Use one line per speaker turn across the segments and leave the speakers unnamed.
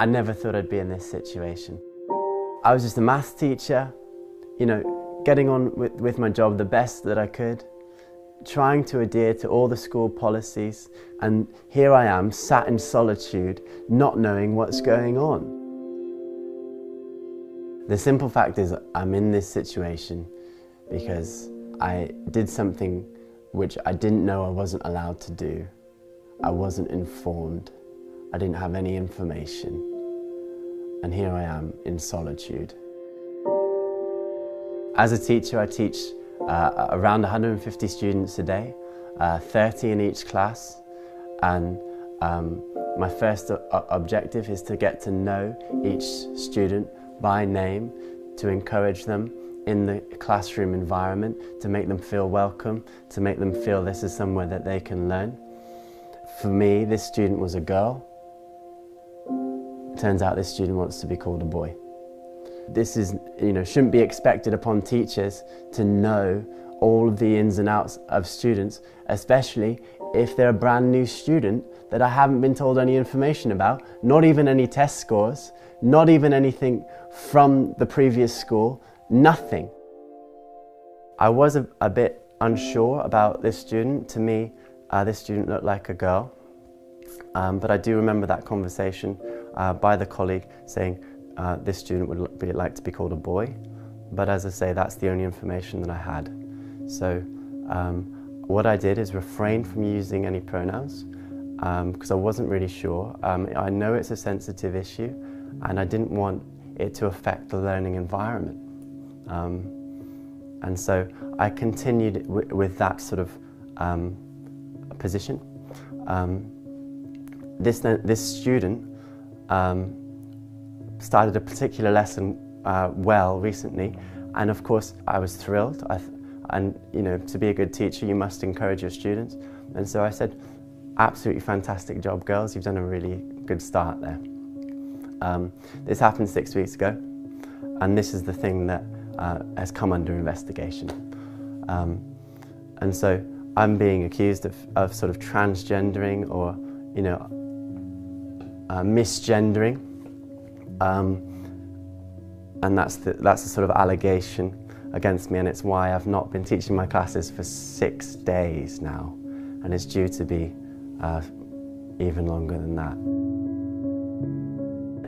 I never thought I'd be in this situation. I was just a maths teacher, you know, getting on with my job the best that I could, trying to adhere to all the school policies, and here I am, sat in solitude, not knowing what's going on. The simple fact is I'm in this situation because I did something which I didn't know I wasn't allowed to do. I wasn't informed. I didn't have any information. And here I am in solitude. As a teacher, I teach around 150 students a day, 30 in each class, and my first objective is to get to know each student by name, to encourage them in the classroom environment, to make them feel welcome, to make them feel this is somewhere that they can learn. For me, this student was a girl. Turns out this student wants to be called a boy. This is, shouldn't be expected upon teachers to know all of the ins and outs of students, especially if they're a brand new student that I haven't been told any information about, not even any test scores, not even anything from the previous school, nothing. I was a bit unsure about this student. To me, this student looked like a girl, but I do remember that conversation by the colleague saying this student would really like to be called a boy, but as I say, that's the only information that I had. So what I did is refrain from using any pronouns because I wasn't really sure. I know it's a sensitive issue and I didn't want it to affect the learning environment. And so I continued with that sort of position. This student started a particular lesson well recently, and of course I was thrilled. And to be a good teacher, you must encourage your students. And so I said, absolutely fantastic job, girls. You've done a really good start there. This happened 6 weeks ago, and this is the thing that has come under investigation. And so I'm being accused of sort of transgendering or, misgendering. And that's the sort of allegation against me, and it's why I've not been teaching my classes for 6 days now, and it's due to be even longer than that.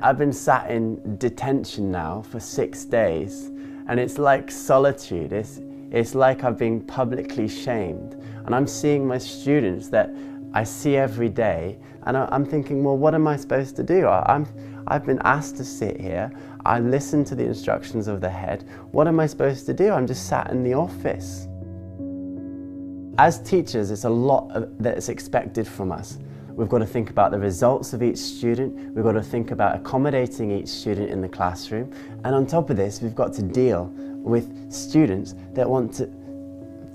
I've been sat in detention now for 6 days, and it's like solitude. It's like I've been publicly shamed, and I'm seeing my students that I see every day, and I'm thinking, well, what am I supposed to do? I've been asked to sit here. I listen to the instructions of the head. What am I supposed to do? I'm just sat in the office. As teachers, it's a lot that's expected from us. We've got to think about the results of each student. We've got to think about accommodating each student in the classroom. And on top of this, we've got to deal with students that want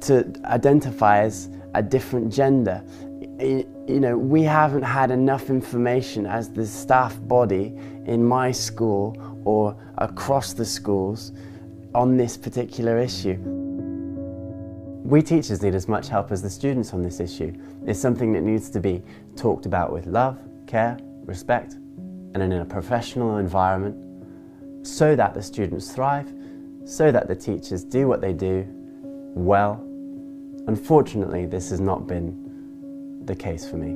to identify as a different gender. We haven't had enough information as the staff body in my school or across the schools on this particular issue. We teachers need as much help as the students on this issue. It's something that needs to be talked about with love, care, respect, and in a professional environment so that the students thrive, so that the teachers do what they do well. Unfortunately, this has not been the case for me.